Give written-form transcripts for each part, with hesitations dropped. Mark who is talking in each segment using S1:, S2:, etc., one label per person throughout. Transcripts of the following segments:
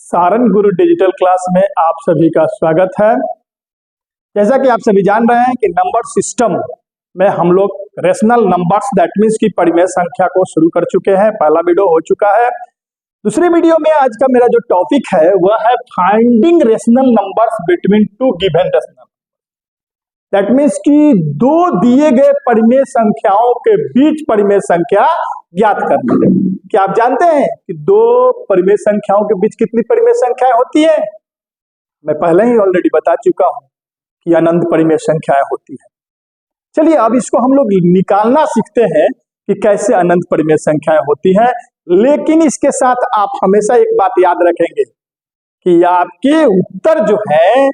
S1: सारंग गुरु digital class में आप सभी का स्वागत है। जैसा कि आप सभी जान रहे हैं कि नंबर सिस्टम में हम लोग रेशनल नंबर्स दैट मीन्स की परिमेय संख्या को शुरू कर चुके हैं। पहला वीडियो हो चुका है। दूसरी वीडियो में आज का मेरा जो टॉपिक है वह है finding rational numbers between two given rational. That means कि दो दिए गए परिमेय संख्याओं के बीच परिमेय संख्या ज्ञात करनी है। क्या आप जानते हैं कि दो परिमेय संख्याओं के बीच कितनी परिमेय संख्याएं होती है? मैं पहले ही ऑलरेडी बता चुका हूं कि अनंत परिमेय संख्याएं होती है। चलिए अब इसको हम लोग निकालना सीखते हैं कि कैसे अनंत परिमेय संख्याएं होती हैं। लेकिन इसके साथ आप हमेशा एक बात याद रखेंगे कि आपके उत्तर जो है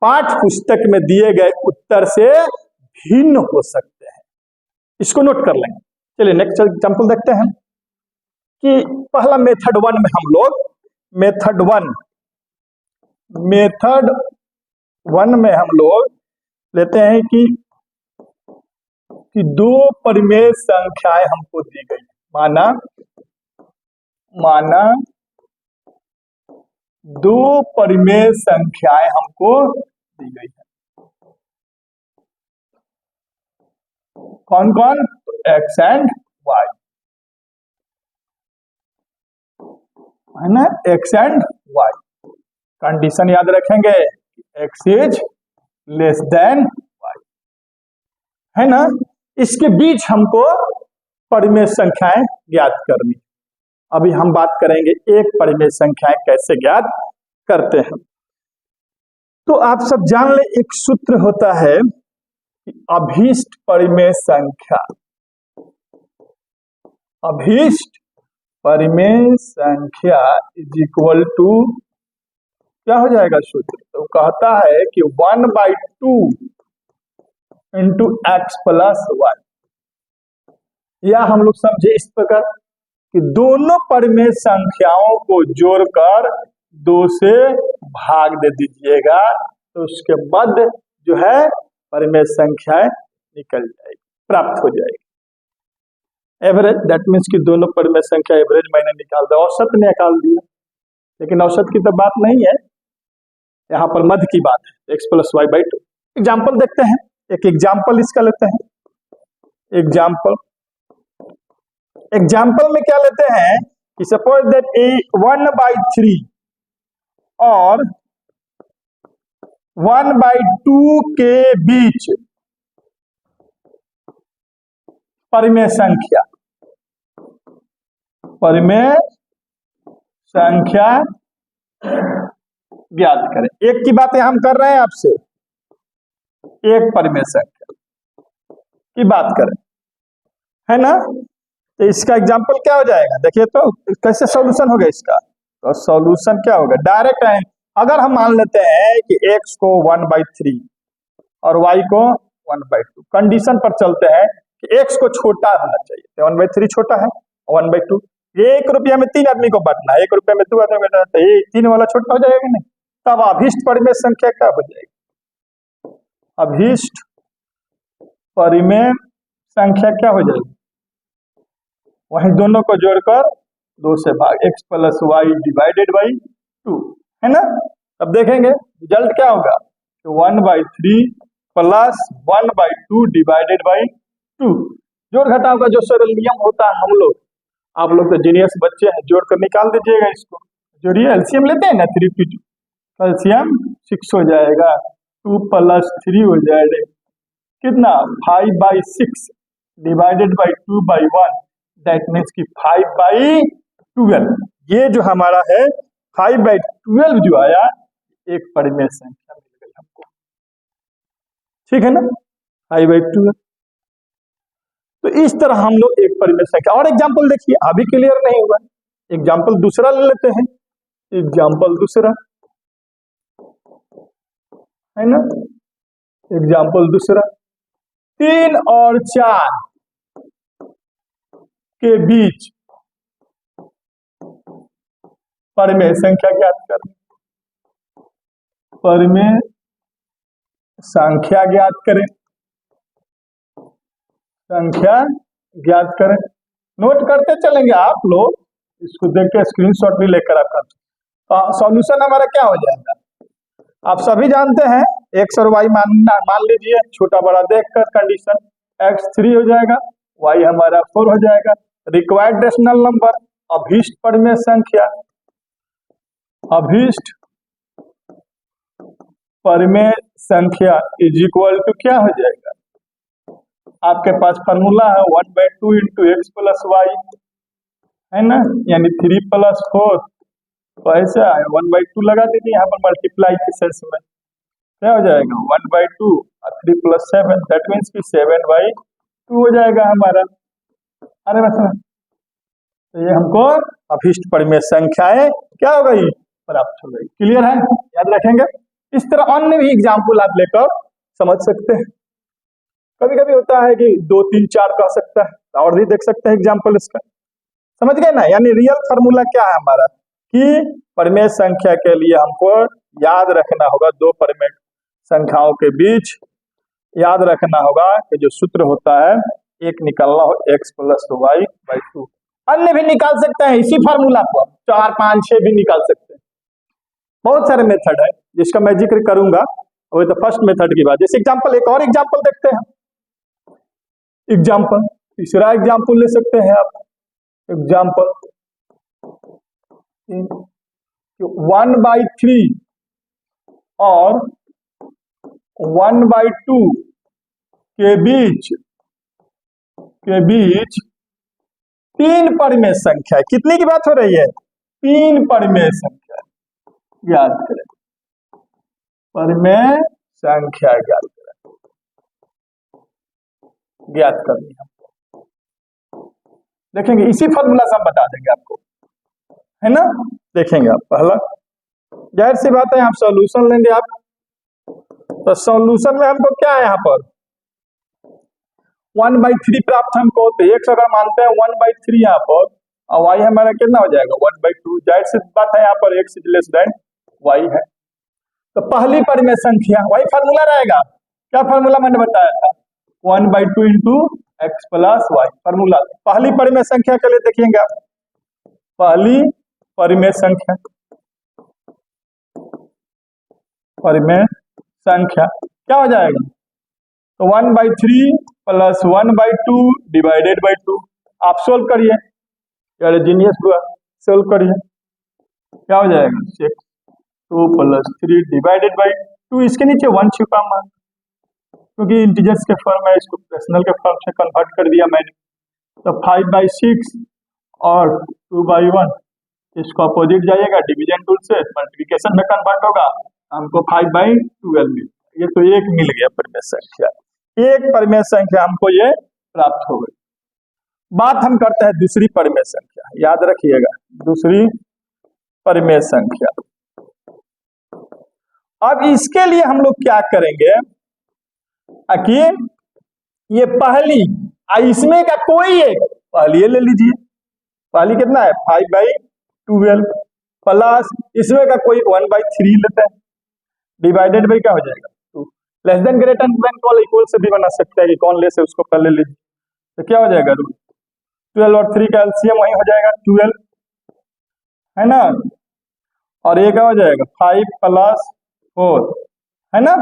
S1: पाठ्य पुस्तक में दिए गए उत्तर से भिन्न हो सकते हैं। इसको नोट कर लेंगे। चलिए नेक्स्ट एग्जांपल देखते हैं कि पहला मेथड वन में हम लोग मेथड वन में हम लोग लेते हैं कि दो परिमेय संख्याएं हमको दी गई। माना दो परिमेय संख्याएं हमको दी गई है। कौन कौन? एक्स एंड वाई है ना, एक्स एंड वाई। कंडीशन याद रखेंगे, x is less than y, है ना। इसके बीच हमको परिमेय संख्याएं ज्ञात करनी। अभी हम बात करेंगे एक परिमेय संख्याएं कैसे ज्ञात करते हैं। तो आप सब जान ले, एक सूत्र होता है कि अभीष्ट परिमेय संख्या, अभीष्ट परिमेय संख्या इज इक्वल टू क्या हो जाएगा सूत्र? तो कहता है कि 1/2 इंटू एक्स प्लस वाई। या हम लोग समझे इस प्रकार कि दोनों परिमेय संख्याओं को जोड़कर 2 से भाग दे दीजिएगा, तो उसके बाद जो है परिमेय संख्याएं निकल जाएगी, प्राप्त हो जाएगी। एवरेज दैट मीन्स कि दोनों परिमेय संख्या एवरेज मैंने निकाल दिया, औसत निकाल दिया। लेकिन औसत की तो बात नहीं है, यहाँ पर मध्य की बात है, x plus y by 2। Example देखते हैं, एक एग्जाम्पल इसका लेते हैं। एग्जाम्पल में क्या लेते हैं कि सपोज दैट 1/3 और 1/2 के बीच परिमेय संख्या ज्ञात करें। एक की बात हम कर रहे हैं आपसे, एक परिमेय संख्या की बात करें, है ना। तो इसका एग्जाम्पल क्या हो जाएगा? देखिए तो कैसे सॉल्यूशन होगा इसका। तो सॉल्यूशन क्या होगा? डायरेक्ट है। अगर हम मान लेते हैं कि x को 1/3 और y को 1/2, कंडीशन पर चलते हैं कि x को छोटा होना चाहिए, तो 1/3 छोटा है, 1/2। ₹1 में 3 आदमी को बांटना है, ₹1 में 2 आदमी को बांटना है, तो ये 3 वाला छोटा हो जाएगा नहीं। तब अभीष्ट परिमेय संख्या क्या हो जाएगी? अभीष्ट परिमेय संख्या क्या हो जाएगी? वहीं दोनों को जोड़कर 2 से भाग, x plus y divided by 2, है ना। अब देखेंगे रिजल्ट क्या होगा, तो 1/3 प्लस 1/2 डिवाइडेड बाई 2। जोड़ घटाव का जो सरल नियम होता है, हम लोग, आप लोग तो जीनियस बच्चे हैं, जोड़कर निकाल दीजिएगा इसको। जोड़िए, एलसीएम लेते हैं ना, 3 × 2, एलसीएम 6 हो जाएगा, 2 + 3 हो जाएगा कितना, 5/6 डिवाइडेड बाई 2/1, दैट मीन्स कि 5/12। ये जो हमारा है 5/12 जो आया, एक परिमेय संख्या मिल गई हमको, ठीक है ना, 5/12। तो इस तरह हम लोग एक परिमेय संख्या। और एग्जाम्पल देखिए, अभी क्लियर नहीं हुआ, एग्जाम्पल दूसरा ले लेते हैं। एग्जाम्पल दूसरा है ना, एग्जाम्पल दूसरा 3 और 4 के बीच परिमेय संख्या ज्ञात करें। परिमेय संख्या ज्ञात करें, संख्या ज्ञात करें। नोट करते चलेंगे आप लोग, इसको देख के स्क्रीनशॉट भी लेकर आप कर। सॉल्यूशन हमारा क्या हो जाएगा, आप सभी जानते हैं एक्स और वाई मान लीजिए, छोटा बड़ा देखकर कंडीशन, x3 हो जाएगा, y हमारा 4 हो जाएगा। रिक्वायर्ड रेशनल नंबर, अभीष्ट परिमेय संख्या, अभीष्ट परिमेय संख्या इज इक्वल टू क्या हो जाएगा, आपके पास फॉर्मूला है 1/2 इंटू एक्स प्लस वाई, है ना, यानी 3 + 4, तो ऐसे आए 1/2 लगा दीजिए यहाँ पर मल्टीप्लाई के सेंस में, क्या हो जाएगा 1/2 और 3 + 7, दैट मीन्स कि 7/2 हो जाएगा हमारा। अरे बस, तो ये हमको अभीष्ट परिमेय संख्याएं क्या हो गई, प्राप्त हो गई। क्लियर है, याद रखेंगे। इस तरह अन्य भी एग्जाम्पल आप लेकर समझ सकते हैं। कभी कभी होता है कि 2, 3, 4 कह सकता है, और भी देख सकते हैं एग्जाम्पल इसका, समझ गए ना। यानी रियल फार्मूला क्या है हमारा, कि परिमेय संख्या के लिए हमको याद रखना होगा, दो परिमेय संख्याओं के बीच याद रखना होगा कि जो सूत्र होता है, एक निकालना हो x + y/2। अन्य भी निकाल सकते हैं इसी फार्मूला को, 4, 5, 6 भी निकाल सकते हैं। बहुत सारे मेथड है जिसका मैं जिक्र करूंगा, वो तो फर्स्ट मेथड की बात। जैसे एग्जाम्पल, एक और एग्जाम्पल देखते हैं। एग्जाम्पल, तीसरा एग्जाम्पल ले सकते हैं आप। एग्जाम्पल 1/3 और 1/2 के बीच 3 परिमेय संख्या, कितने की बात हो रही है, 3 परिमेय संख्या याद करें, परिमेय संख्या ज्ञात करनी हमको, देखेंगे इसी फॉर्मूला से हम बता देंगे आपको, है ना। देखेंगे आप पहला, जाहिर सी बात है आप सॉल्यूशन लेंगे आप, तो सॉल्यूशन में हमको क्या है, यहाँ पर 1/3 प्राप्त हमको, तो x अगर मानते हैं 1/3 यहाँ पर, और y हमारा कितना हो जाएगा 1/2। जाहिर सी बात है यहाँ पर x < y है। तो पहली परिमेय संख्या, वही फार्मूला रहेगा, क्या फार्मूला मैंने बताया था, 1/2 into x plus y, formula. पहली परिमेय संख्या के लिए देखिएगा आप, पहली परिमेय संख्या, परिमेय संख्या क्या हो जाएगा, तो 1/3 + 1/2 डिवाइडेड बाई 2। आप सोल्व करिए, यार जीनियस हुआ, सोल्व करिए, क्या हो जाएगा 6, 2 + 3 डिवाइडेड बाई 2। इसके नीचे 1 छुपा हुआ, क्योंकि इंटीजर्स के फॉर्म है, इसको फ्रैक्शनल के फॉर्म से कन्वर्ट कर दिया मैंने। तो 5/6 और 2/1, इसको अपोजिट जाइएगा, डिवीजन टूल से मल्टीप्लिकेशन में कन्वर्ट होगा, हमको 5/12 मिल, ये तो एक मिल गया परिमेय संख्या, एक परिमेय संख्या हमको ये प्राप्त हो गई। बात हम करते हैं दूसरी परिमेय संख्या, याद रखिएगा दूसरी परिमेय संख्या। अब इसके लिए हम लोग क्या करेंगे कि ये पहली, इसमें का कोई एक पहली ले लीजिए, पहली कितना है 5/12 प्लस इसमें का कोई 1/3 लेते हैं, डिवाइडेड बाई क्या हो जाएगा 2। Less than greater than call equal से भी बना सकता है कि कौन लेस है उसको पहले लीजिए, तो क्या हो जाएगा रूल 12 और 3 का एलसीएम वही हो जाएगा 12, है ना, और ये क्या हो जाएगा 5 + 4, है ना,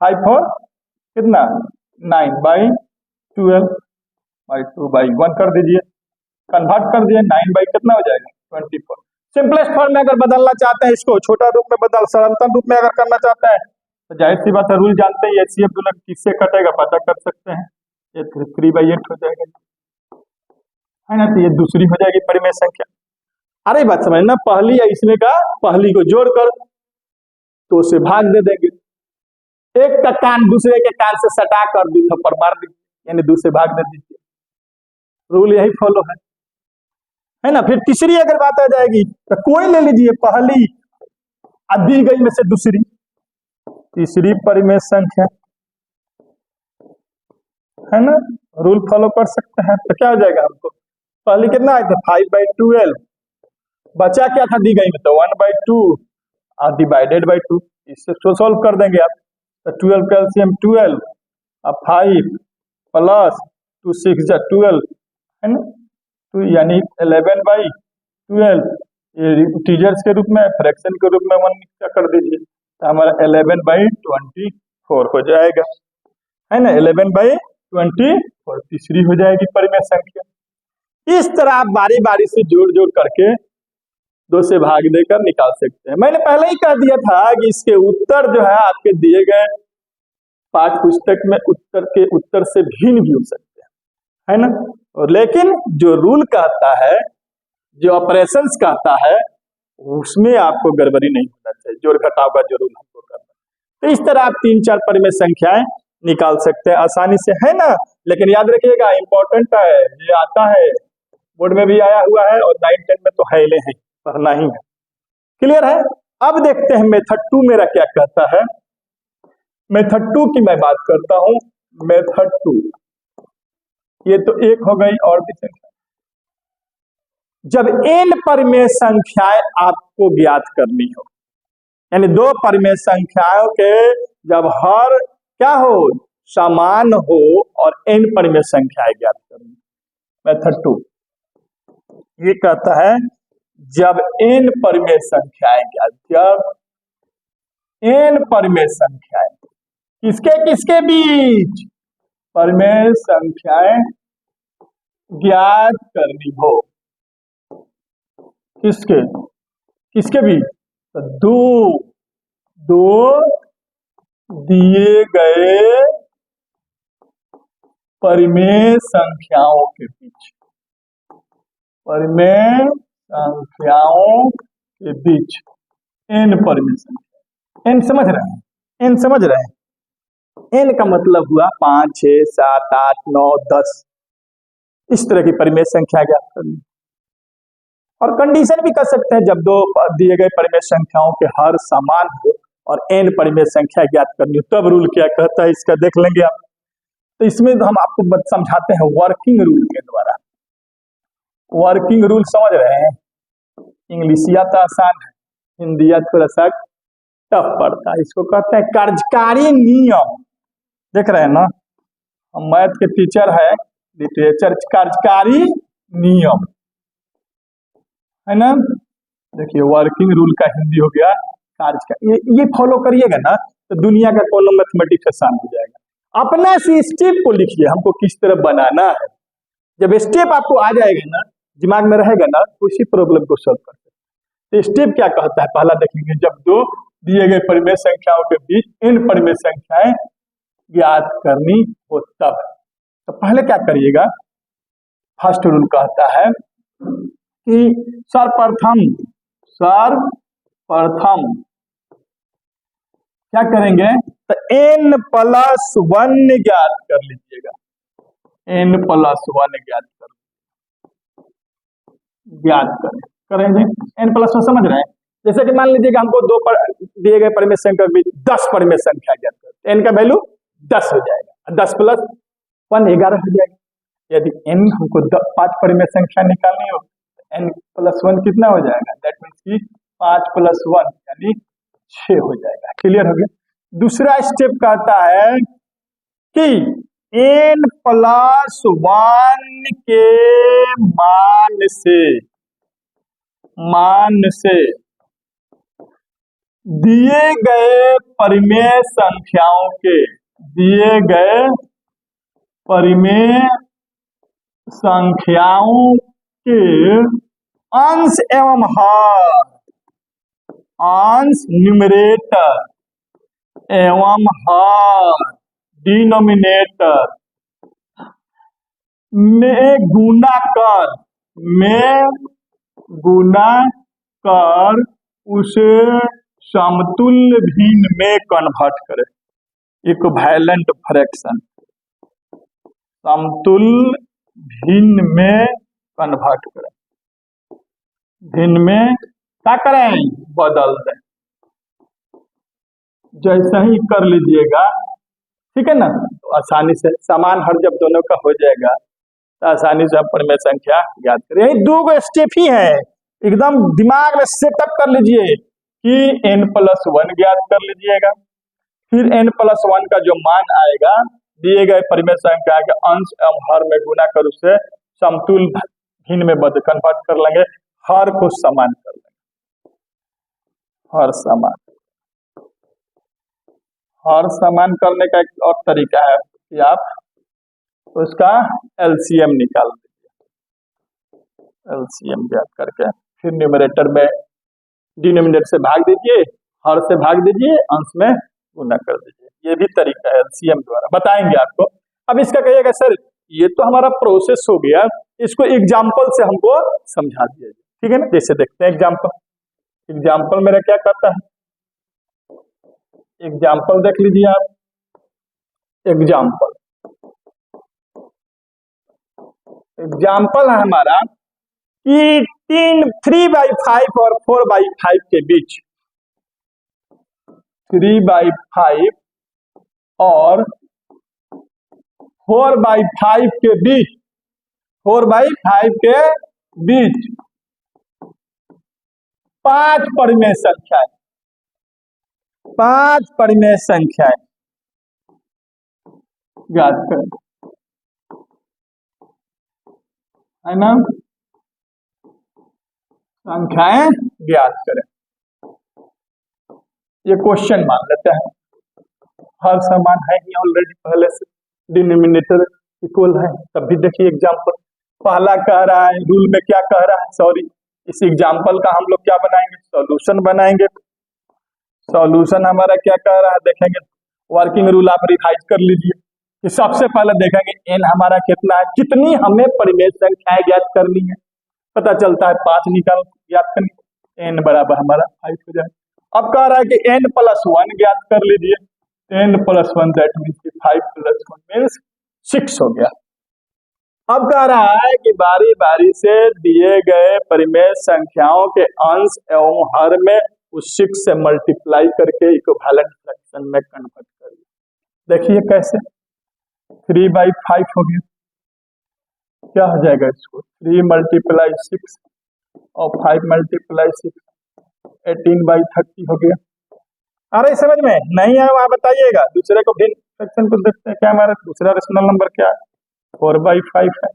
S1: 5 4 कितना 9/12/2/1 कर दीजिए, कन्वर्ट कर दिए, 9 कितना हो जाएगा 24। सिंपलेस्ट फॉर्म में अगर बदलना चाहते हैं, इसको छोटा रूप में बदल, सरलतम रूप में अगर करना चाहते हैं, तो जाहिर सी बात है रूल जानते हैं, एचसीएफ गुना किससे कटेगा पता कर सकते हैं, ये 3/8 हो जाएगा, है ना। तो ये दूसरी हो जाएगी परिमेय संख्या। अरे बात समझना, पहली या इसमें का पहली को जोड़कर तो उसे भाग दे देंगे, एक का कान दूसरे के कान से सटा कर 2 थप्पड़ मार दीजिए, यानी 2 से भाग दे दीजिए, रूल यही फॉलो है ना। फिर तीसरी अगर बात आ जाएगी तो कोई ले लीजिए, पहली दी गई में से दूसरी, तीसरी परिमेय संख्या, है ना, रूल फॉलो कर सकते हैं। तो क्या हो जाएगा हमको, पहले कितना आया था 5/12, बचा क्या था दी गई में, तो 1/2 और डिवाइडेड बाई 2, इससे सोल्व कर देंगे आप, तो 12 का एलसीएम 12 और 5 + 2 6 12, है ना, 2 यानी 11/12 इंटीजर्स के रूप में, फ्रैक्शन के रूप में 1 क्या कर दीजिए, तो हमारा 11/24 हो जाएगा, है ना। 11/24 तीसरी हो जाएगी परिमेय संख्या। इस तरह आप बारी बारी से जोड़ जोड़ करके 2 से भाग देकर निकाल सकते हैं। मैंने पहले ही कह दिया था कि इसके उत्तर जो है आपके दिए गए पाठ्य पुस्तक में उत्तर के उत्तर से भिन्न भी हो सकते हैं, है ना। और लेकिन जो रूल कहता है, जो ऑपरेशंस कहता है, उसमें आपको गड़बड़ी नहीं होना चाहिए, जोड़ घटाव का जो रूल हमको करना है। तो इस तरह आप 3-4 परिमेय संख्याएं निकाल सकते हैं आसानी से, है ना। लेकिन याद रखिएगा, इंपॉर्टेंट है, ये आता है बोर्ड में भी आया हुआ है और 9-10 में तो है ही है, पढ़ना ही है। क्लियर है। अब देखते हैं मेथड 2 मेरा क्या कहता है। मेथड 2 की मैं बात करता हूं। मेथड 2, ये तो एक हो गई, और भी संख्या। जब n परिमेय संख्याएं आपको ज्ञात करनी हो, यानी 2 परिमेय संख्याओं के जब हर क्या हो, समान हो, और n परिमेय संख्याएं ज्ञात करनी। मेथड 2 ये कहता है जब n परिमेय संख्याएं ज्ञात, जब n परिमेय संख्याएं किसके किसके बीच परिमेय संख्याएं ज्ञात करनी हो, किसके किसके बीच, तो दो दिए गए परिमेय संख्याओं के बीच, परिमेय संख्याओं के बीच n परिमेय संख्या। n समझ रहे हैं, n समझ रहे हैं। n का मतलब हुआ 5, 6, 7, 8, 9, 10, इस तरह की परिमेय संख्या ज्ञात करनी। और कंडीशन भी कर सकते हैं, जब 2 दिए गए परिमेय संख्याओं के हर समान हो और n परिमेय संख्या ज्ञात करनी हो, तब रूल क्या कहता है इसका देख लेंगे आप। तो इसमें हम आपको समझाते हैं वर्किंग रूल के द्वारा। वर्किंग रूल समझ रहे हैं। इंग्लिशिया तो आसान है, हिंदिया थोड़ा सा टफ पड़ता है। इसको कहते हैं कार्यकारी नियम। देख रहे हैं ना, हम मैथ के टीचर है, लिटरेचर कार्यकारी नियम, है ना। देखिए वर्किंग रूल का हिंदी हो गया कार्यकारी। ये फॉलो करिएगा ना तो दुनिया का कॉलम मैथमेटिक्स आसान हो जाएगा। अपना से स्टेप को लिखिए, हमको किस तरह बनाना है। जब स्टेप आपको आ जाएगा ना, दिमाग में रहेगा ना, तो उसी प्रॉब्लम को सॉल्व कर सकते हैं। तो स्टेप क्या कहता है, पहला देखेंगे, जब 2 दिए गए परिमेय संख्याओं के बीच n परिमेय संख्याएं ज्ञात करनी हो तब। तो पहले क्या करिएगा, फर्स्ट रूल कहता है कि सर्वप्रथम क्या करेंगे, तो n+1 ज्ञात कर लीजिएगा। n+1 ज्ञात करेंगे। n+1 समझ रहे हैं। जैसे कि मान लीजिएगा हमको 2 दिए गए परिमेय संख्या के बीच 10 परिमेय संख्या ज्ञात कर, n का वैल्यू 10 हो जाएगा, 10 + 1 11 हो जाएगा। यदि n हमको 5 परिमेय संख्या निकालनी हो, n+1 कितना हो जाएगा, दैट मीन्स कि 5 + 1 यानी 6 हो जाएगा। क्लियर हो गया। दूसरा स्टेप कहता है कि n+1 के मान से दिए गए परिमेय संख्याओं के अंश एवं हर, अंश न्यूमरेटर एवं हर डिनोमिनेटर में गुणा कर उसे समतुल्य भिन्न में कन्वर्ट करें। इक्विवेलेंट फ्रैक्शन, समतुल्य भिन्न में कन्वर्ट करें, भिन्न में क्या करें, बदल दें। जैसा ही कर लीजिएगा, ठीक है ना, तो आसानी से समान हर जब दोनों का हो जाएगा तो आसानी से आप परिमेय संख्या ज्ञात करें। यही 2 स्टेप ही है, एकदम दिमाग में सेटअप कर लीजिए कि n+1 ज्ञात कर लीजिएगा। फिर n+1 का जो मान आएगा दिए गए परिमेय संख्या के अंश एवं हर में गुणा कर उसे समतुल्य भिन्न में कन्वर्ट कर लेंगे। हर को समान कर लेंगे, हर समान करने का एक और तरीका है कि आप उसका एलसीएम निकाल दीजिए, एलसीएम ज्ञात करके फिर न्यूमरेटर में डिनोमिनेटर से भाग दीजिए, हर से भाग दीजिए, अंश में गुना कर दीजिए। ये भी तरीका है एलसीएम द्वारा, बताएंगे आपको। अब इसका कहिएगा सर ये तो हमारा प्रोसेस हो गया, इसको एग्जाम्पल से हमको समझा दीजिए, ठीक है ना। जैसे देखते हैं एग्जाम्पल मेरा क्या करता है, एग्जाम्पल देख लीजिए आप। एग्जाम्पल है हमारा कि 3/5 और 4/5 के बीच, 3/5 और 4/5 के बीच, 4/5 के बीच 5 परिमेय संख्याएं, 5 परिमेय संख्याएं ज्ञात करें, है ना, संख्याएं ज्ञात करें। ये क्वेश्चन मान लेते हैं, हर समान है ही ऑलरेडी पहले से, डिनोमिनेटर इक्वल है। तब भी देखिए एग्जाम्पल पहला कह रहा है, रूल में क्या कह रहा है, सॉरी इस एग्जाम्पल का हम लोग क्या बनाएंगे, सॉल्यूशन बनाएंगे। सॉल्यूशन हमारा क्या कह रहा है देखेंगे, वर्किंग रूल आप रिवाइज कर लीजिए कि सबसे पहले देखेंगे एन हमारा कितना है, कितनी हमें परिमेय संख्याएं ज्ञात करनी है। पता चलता है 5 निकाल ज्ञात करनी, एन बराबर हमारा 5 हो जाए। अब कह रहा है कि n+1 ज्ञात कर लीजिए, n+1 दैट मीन्स 5 + 1 मीन्स 6 हो गया। अब कह रहा है कि बारी बारी से दिए गए परिमेय संख्याओं के अंश एवं हर में उस 6 से मल्टीप्लाई करके इक्विवेलेंट फ्रैक्शन में कन्वर्ट करिए। देखिए कैसे, 3/5 हो गया, क्या हो जाएगा इसको 3 × 6 और 5 × 6 18/30 हो गया। अरे समझ में नहीं आया वहां बताइएगा, दूसरे को भिन्न फ्रैक्शन को देखते हैं। क्या हमारा दूसरा रेशनल नंबर क्या है, 4/5 है,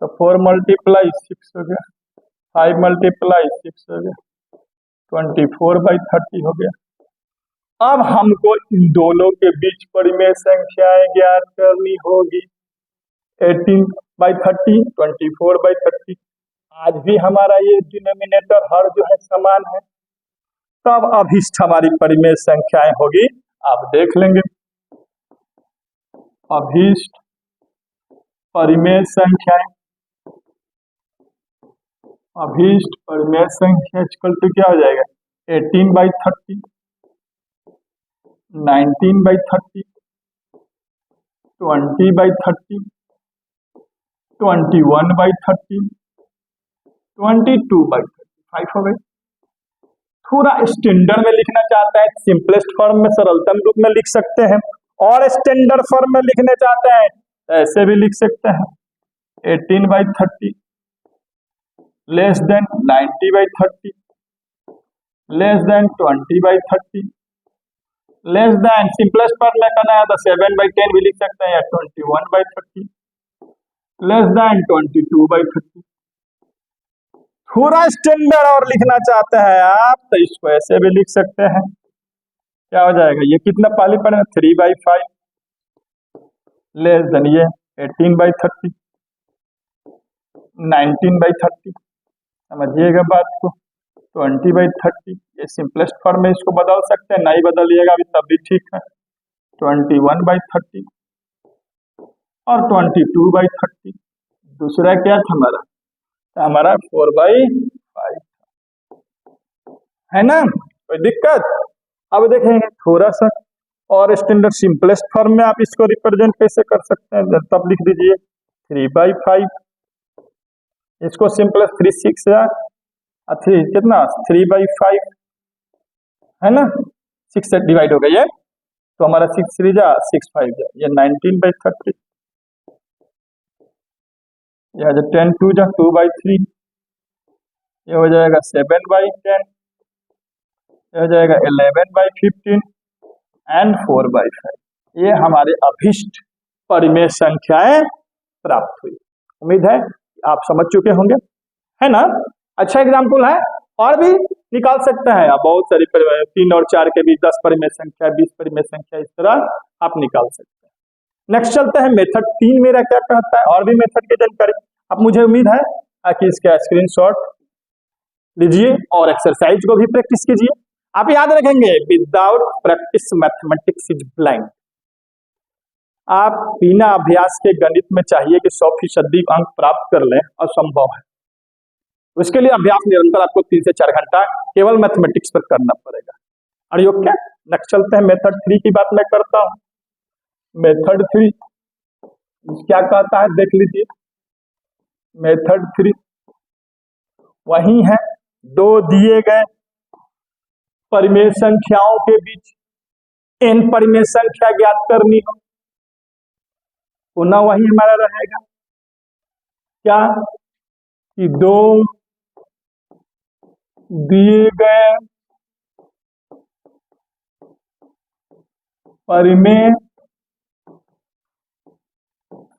S1: तो 4 × 6 हो गया, 5 × 6 हो गया, 24/30 हो गया। अब हमको इन दोनों के बीच परिमेय संख्याएं ज्ञात करनी होगी, 18/30, 24/30। आज भी हमारा ये डिनोमिनेटर हर जो है समान है, तब अभिष्ट हमारी परिमेय संख्याएं होगी, आप देख लेंगे। अभिष्ट परिमेय संख्याएं, अभिष्ट परिमेय संख्या इक्वल टू क्या हो जाएगा, 18/30, 19/30, 20/30, 21/30, 22/35 हो गई। थोड़ा स्टैंडर्ड में लिखना चाहते हैं, सिंपलेस्ट फॉर्म में सरलतम रूप में लिख सकते हैं, और स्टैंडर्ड फॉर्म में लिखने चाहते हैं ऐसे भी लिख सकते हैं, 18/30 less than 90/30 less than 20/30 less than, simplest form में करना है तो 7/10 भी लिख सकते हैं, या 21/30 लेस देन 22/30। थोड़ा स्टैंडर्ड और लिखना चाहते हैं आप तो इसको ऐसे भी लिख सकते हैं, क्या हो जाएगा, ये कितना पहले पढ़े 3/5 लेस देन ये 18/30 19/30, समझिएगा बात को, 20/30। ये सिंपलेस्ट फॉर्म में इसको बदल सकते हैं, नहीं बदलिएगा अभी तब भी ठीक है, 21/30 और 22/30। दूसरा क्या था हमारा 4/5 है ना, कोई दिक्कत। अब देखेंगे थोड़ा सा और स्टैंडर्ड सिंपलेस्ट फॉर्म में आप इसको रिप्रेजेंट कैसे कर सकते हैं, तब लिख दीजिए 3/5, इसको सिंपलेस्ट 3 6 3 कितना 3/5 है ना, 6 से डिवाइड हो गया ये, तो हमारा 6 3 जा 6 5 जा, ये 19/30, यह 10 2 जा 2/3, ये हो जाएगा 7/10, ये हो जाएगा 11/15 एंड 4/5। ये हमारे अभिष्ट परिमेय संख्याएं प्राप्त हुई। उम्मीद है आप समझ चुके होंगे, है ना। अच्छा एग्जाम्पल है, और भी निकाल सकते हैं आप बहुत सारी 3 और 4 के बीच 10 परिमेय संख्या, 20 परिमेय संख्या, इस तरह आप निकाल सकते हैं। नेक्स्ट चलते हैं मेथड 3 मेरा क्या कहता है, और भी मेथड की जानकारी अब मुझे उम्मीद है कि इसका स्क्रीनशॉट लीजिए और एक्सरसाइज को भी प्रैक्टिस कीजिए। आप याद रखेंगे without practice mathematics is blind. आप बिना अभ्यास के गणित में चाहिए कि 100% अंक प्राप्त कर लें, असंभव है। उसके लिए अभ्यास निरंतर आपको 3 से 4 घंटा केवल मैथमेटिक्स पर करना पड़ेगा। और योग क्या, नेक्स्ट चलते हैं मेथड 3 की बात मैं करता हूं। मेथड 3 क्या कहता है देख लीजिए। मेथड 3 वही है, दो दिए गए परिमेय संख्याओं के बीच n परिमेय संख्या ज्ञात करनी हो, पुनः वही हमारा रहेगा क्या कि दो दिए गए परिमेय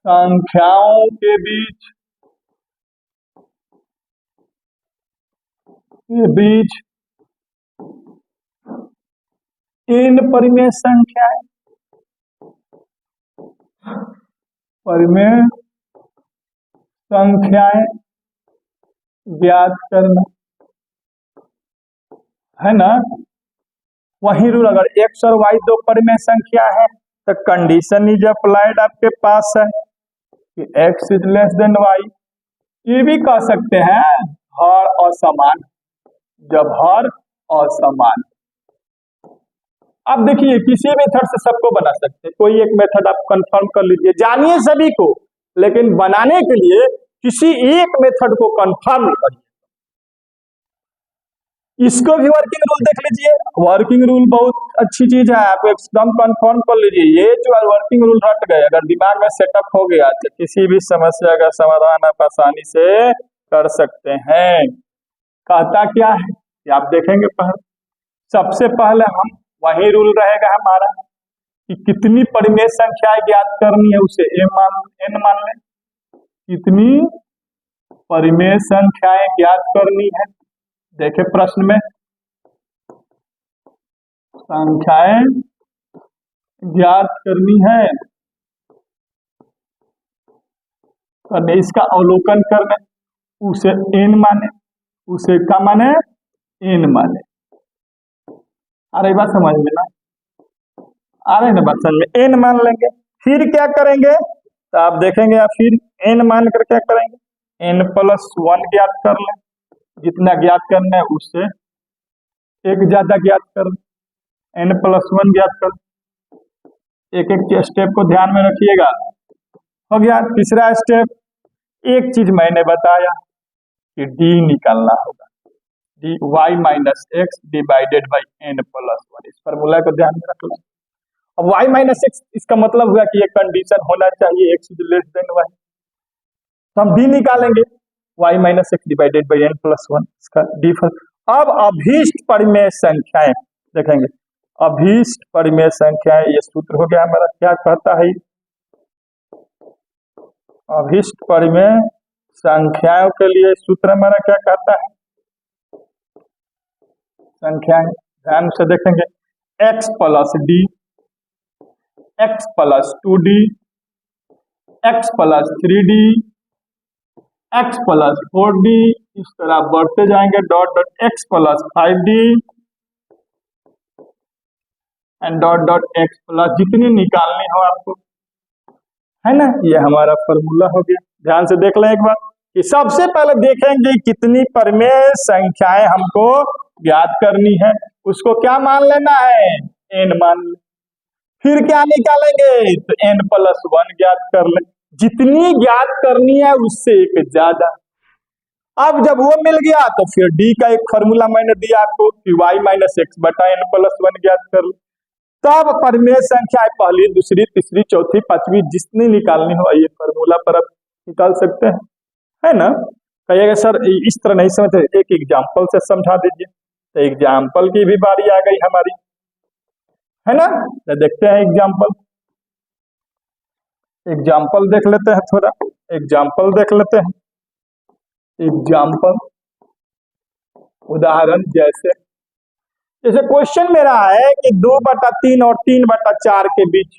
S1: संख्याओं के बीच n परिमेय संख्याएं ज्ञात करना है ना। वही रूल, अगर x और y दो परिमेय संख्या है तो कंडीशन इज अप्लाइड आपके पास है कि x is less then y। ये भी कह सकते हैं हर असमान, जब हर असमान। अब देखिए किसी मेथड से सबको बना सकते हैं, कोई एक मेथड आप कंफर्म कर लीजिए, जानिए सभी को, लेकिन बनाने के लिए किसी एक मेथड को कंफर्म करिए। इसको भी वर्किंग रूल देख लीजिए, वर्किंग रूल बहुत अच्छी चीज है, आप एकदम कंफर्म कर लीजिए। ये जो वर्किंग रूल हट गए, अगर दिमाग में सेटअप हो गया तो किसी भी समस्या का समाधान आप आसानी से कर सकते हैं। कहता क्या है कि आप देखेंगे, पहले सबसे पहले हम वही रूल रहेगा हमारा कि कितनी परिमेय संख्याएं ज्ञात करनी है, उसे n मान लें। कितनी परिमेय संख्याएं ज्ञात करनी है, देखे प्रश्न में संख्याएं ज्ञात करनी है, और इसका अवलोकन करना, उसे n माने, उसे क्या माने, n माने। आ रही बात समझ में ना, आ रही ना बात समझ में, n मान लेंगे। फिर क्या करेंगे तो आप देखेंगे, आप फिर n मान कर क्या करेंगे, n+1 ज्ञात कर लें। जितना ज्ञात करना है उससे एक ज्यादा ज्ञात कर, n+1 ज्ञात कर। एक एक स्टेप को ध्यान में रखिएगा। हो गया तीसरा स्टेप, एक चीज मैंने बताया कि d निकालना होगा, dy - x divided by n+1। इस फॉर्मूला को ध्यान में रख लें। अब y - x इसका मतलब हुआ कि ये कंडीशन होना चाहिए x is less then y, तो हम d निकालेंगे, y - x divided by n+1, इसका d। अब अभीष्ट परिमेय संख्याएं देखेंगे, अभीष्ट परिमेय संख्याएं, ये सूत्र हो गया हमारा, क्या कहता है, अभीष्ट परिमेय संख्याओं के लिए सूत्र हमारा क्या कहता है, संख्याएं ध्यान से देखेंगे, x + d, x + 2d, x + 3d, x + 4d, इस तरह बढ़ते जाएंगे, dot dot x + 5d and dot dot x + जितनी निकालनी हो आपको, है ना। ये हमारा फॉर्मूला हो गया। ध्यान से देख लें एक बार कि सबसे पहले देखेंगे कितनी परिमेय संख्याएं हमको ज्ञात करनी है, उसको क्या मान लेना है, n मान ले। फिर क्या निकालेंगे तो n+1 ज्ञात कर ले, जितनी ज्ञात करनी है उससे एक ज्यादा। अब जब वो मिल गया तो फिर d का एक फॉर्मूला मैंने दिया आपको कि y - x बटा n+1 ज्ञात कर ले। तब परिमेय संख्या पहली, दूसरी, तीसरी, चौथी, पांचवी जितनी निकालनी हो, ये फॉर्मूला पर आप निकाल सकते हैं, है ना। कहिएगा सर इस तरह नहीं समझते, एक एग्जाम्पल से समझा दीजिए, तो एग्जाम्पल की भी बारी आ गई हमारी, है ना। तो देखते हैं एग्जाम्पल देख लेते हैं, थोड़ा एग्जाम्पल देख लेते हैं। एग्जाम्पल उदाहरण जैसे जैसे क्वेश्चन मेरा है कि 2/3 और 3/4 के बीच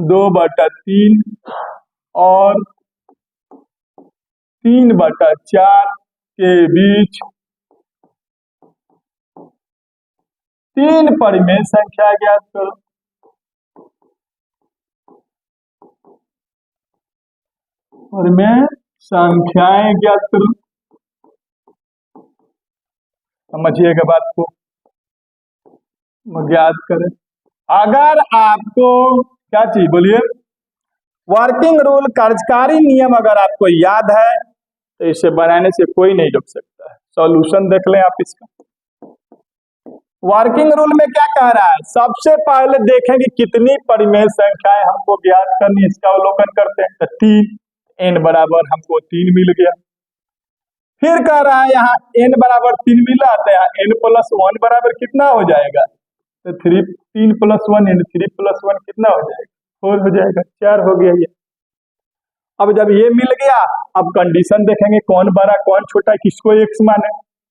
S1: 2/3 और 3/4 के बीच 3 परिमेय संख्या ज्ञात करो। परिमेय संख्याएं ज्ञात करो। समझिएगा बात को, ज्ञात करें। अगर आपको क्या चाहिए बोलिए, वर्किंग रूल कार्यकारी नियम अगर आपको याद है तो इसे बनाने से कोई नहीं रोक सकता है। सॉल्यूशन देख लें आप इसका। वर्किंग रूल में क्या कह रहा है, सबसे पहले देखें कि कितनी परिमेय संख्याएं हमको ज्ञात करनी, इसका अवलोकन करते हैं। तो 3 n बराबर हमको 3 मिल गया। फिर कह रहा है यहाँ n बराबर 3 मिला, तो यहाँ n + 1 बराबर कितना हो जाएगा, तो 3 + 1 यानी 3 + 1 कितना हो जाएगा, 4 हो जाएगा, 4 हो गया ये। अब जब ये मिल गया, अब कंडीशन देखेंगे कौन बड़ा कौन छोटा, किसको x माने।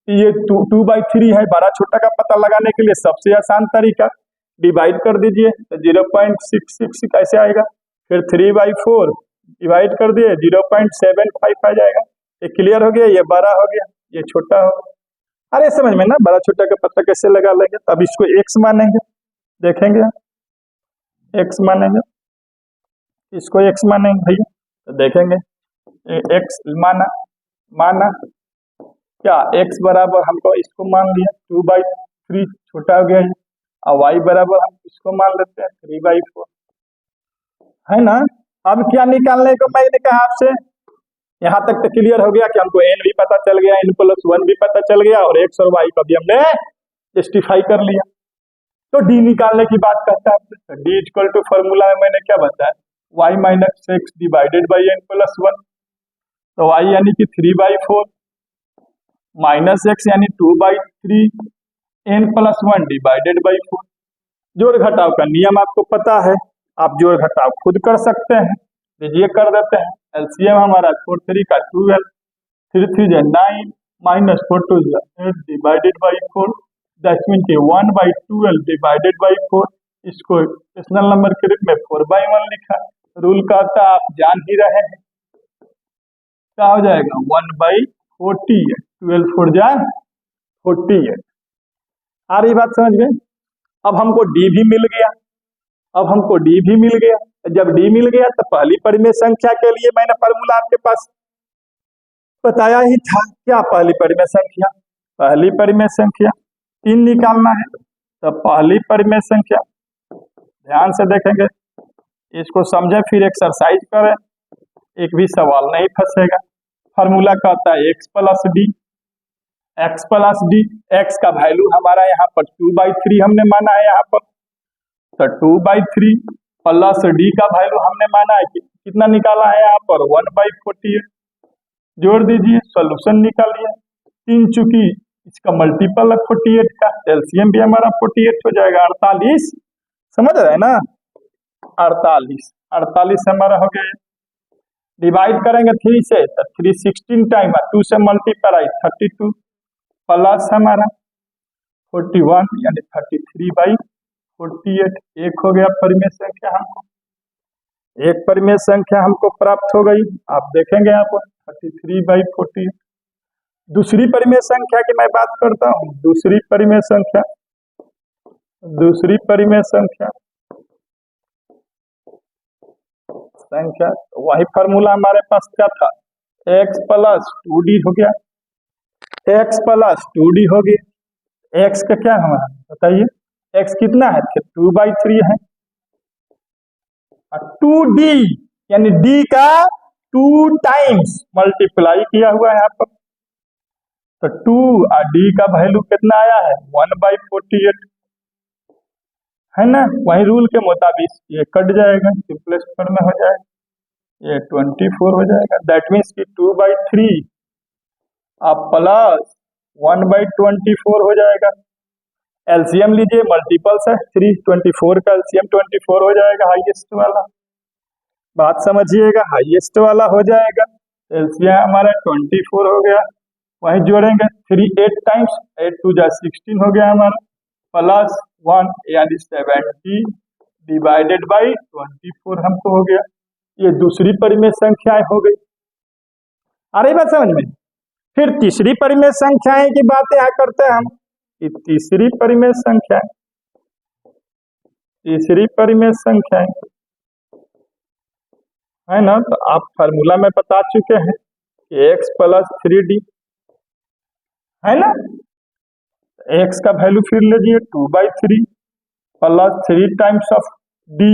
S1: ये 2/3 है, बड़ा छोटा का पता लगाने के लिए सबसे आसान तरीका डिवाइड कर दीजिए, तो 0.666 कैसे आएगा। फिर 3/4 डिवाइड कर दिए 0.75 आ जाएगा। ये क्लियर हो गया, ये बड़ा हो गया, ये छोटा हो गया। अरे समझ में ना, बड़ा छोटा का पता कैसे लगा लेंगे। तब इसको x मानेंगे, देखेंगे x मानेंगे, इसको x मानेंगे भैया, तो देखेंगे x माना क्या, x बराबर हमको इसको मान लिया 2/3 छोटा हो गया है, और y बराबर हम इसको मान लेते हैं 3/4, है ना। अब क्या निकालने को मैंने कहा आपसे, यहाँ तक तो क्लियर हो गया कि हमको n भी पता चल गया, n + 1 भी पता चल गया, और x और y का भी हमने जस्टिफाई कर लिया। तो d निकालने की बात करता है। d = फॉर्मूला में मैंने क्या बताया, y - x divided by n + 1, तो y यानी कि 3/4 माइनस x यानी 2/3 n + 1 डिवाइडेड बाई 4। जोड़ घटाव का नियम आपको पता है, आप जोड़ घटाव खुद कर सकते हैं। लीजिए कर देते हैं। एलसीएम हमारा 4 3 का 12, 3 3 9 minus 4 2 8 divided by 4, that mean कि 1/12 डिवाइडेड बाई 4। इसको रेशनल नंबर के रूप में 4/1 लिखा। रूल कहता आप जान ही रहे हैं, क्या हो जाएगा 1/48, 12 4 जा 48। आ रही बात समझ में। अब हमको डी भी मिल गया, जब डी मिल गया तो पहली परिमेय संख्या के लिए मैंने फॉर्मूला आपके पास बताया ही था। क्या पहली परिमेय संख्या 3 निकालना है, तो पहली परिमेय संख्या ध्यान से देखेंगे, इसको समझें, फिर एक्सरसाइज करें, एक भी सवाल नहीं फंसेगा। फॉर्मूला कहता है x + d, x का वैल्यू हमारा यहाँ पर 2/3 हमने माना है, यहाँ पर तो 2/3 प्लस d का वैल्यू हमने माना है कितना निकाला है यहाँ पर 1/48। जोड़ दीजिए, सॉल्यूशन निकालिए। 3 चूंकि इसका मल्टीपल है 48 का, एलसीएम भी हमारा 48 हो जाएगा, 48। समझ रहे हैं ना, 48 हमारा हो गया। डिवाइड करेंगे 3 से, तो 3 16 टाइम 2 से मल्टीप्लाई 32 प्लस हमारा 41 यानी 33/48। एक हो गया परिमेय संख्या, हमको एक परिमेय संख्या हमको प्राप्त हो गई। आप देखेंगे यहाँ पर 33/48। दूसरी परिमेय संख्या की मैं बात करता हूँ। दूसरी परिमेय संख्या वही फॉर्मूला हमारे पास क्या था, x + 2d हो गया, x + 2d हो गया। x का क्या हमारा बताइए, x कितना है, 2/3 है, 2d यानी d का 2 टाइम्स मल्टीप्लाई किया हुआ है यहाँ पर, तो 2 और d का वैल्यू कितना आया है 1/48, है ना। वही रूल के मुताबिक ये कट जाएगा, सिंपलेस्ट फॉर्म में हो जाएगा, ये 24 हो जाएगा। दैट मीन्स कि 2/3 अब प्लस 1/24 हो जाएगा। एलसीएम लीजिए, मल्टीपल्स है 3, 24 का एलसीएम 24 हो जाएगा, हाईएस्ट वाला। बात समझिएगा, हाईएस्ट वाला हो जाएगा। एलसीएम हमारा 24 हो गया, वहीं जोड़ेंगे 3 8 टाइम्स, 8 2 जा 16 हो गया हमारा, प्लस 1 यानी 70 डिवाइडेड बाई 24 हमको हो गया। ये दूसरी परिमेय संख्याएं हो गई। आ रही बात समझ में? फिर तीसरी परिमेय संख्याएं की बात यहाँ करते हैं हम कि तीसरी परिमेय संख्याएं है ना, तो आप फार्मूला में बता चुके हैं कि x प्लस 3d है ना, x का वैल्यू फिर लीजिए 2/3 प्लस 3 टाइम्स ऑफ d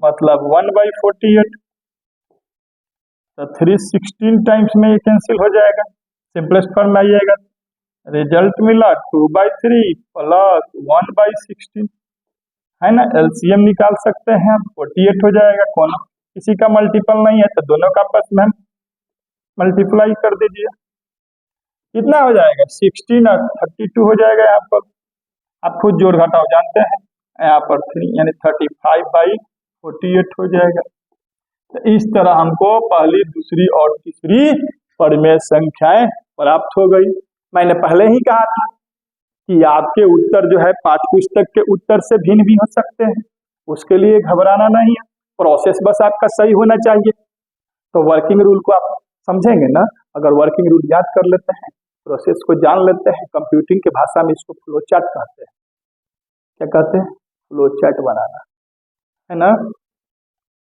S1: मतलब 1/48, तो 3 16 टाइम्स में ये कैंसिल हो जाएगा, सिंपलेस्ट फॉर्म में आइएगा, रिजल्ट मिला 2/3 प्लस 1/16 है ना, एलसीएम निकाल सकते हैं, 48 हो जाएगा, कौन किसी का मल्टीपल नहीं है तो दोनों का आपस में मल्टीप्लाई कर दीजिए, कितना हो जाएगा 16 और 32 हो जाएगा। यहाँ पर आप खुद जोड़ घटाव जानते हैं, यहाँ पर 3 यानी 35/48 हो जाएगा। तो इस तरह हमको पहली, दूसरी और तीसरी परिमेय संख्याएं प्राप्त हो गई। मैंने पहले ही कहा था कि आपके उत्तर जो है पाठ्य पुस्तक के उत्तर से भिन्न भी हो सकते हैं, उसके लिए घबराना नहीं है, प्रोसेस बस आपका सही होना चाहिए। तो वर्किंग रूल को आप समझेंगे ना, अगर वर्किंग रूल याद कर लेते हैं, प्रोसेस को जान लेते हैं, कंप्यूटिंग की भाषा में इसको फ्लो चार्ट कहते हैं। क्या कहते हैं? फ्लो चार्ट बनाना है ना,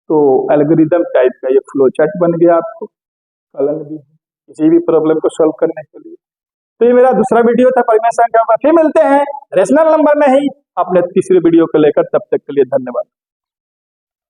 S1: तो एल्गोरिदम टाइप का ये फ्लो चार्ट बन गया आपको कलन भी किसी भी प्रॉब्लम को सॉल्व करने के लिए। तो ये मेरा दूसरा वीडियो था परिमेय संख्या पर। फिर मिलते हैं रेशनल नंबर में ही अपने तीसरे वीडियो को लेकर, तब तक के लिए धन्यवाद।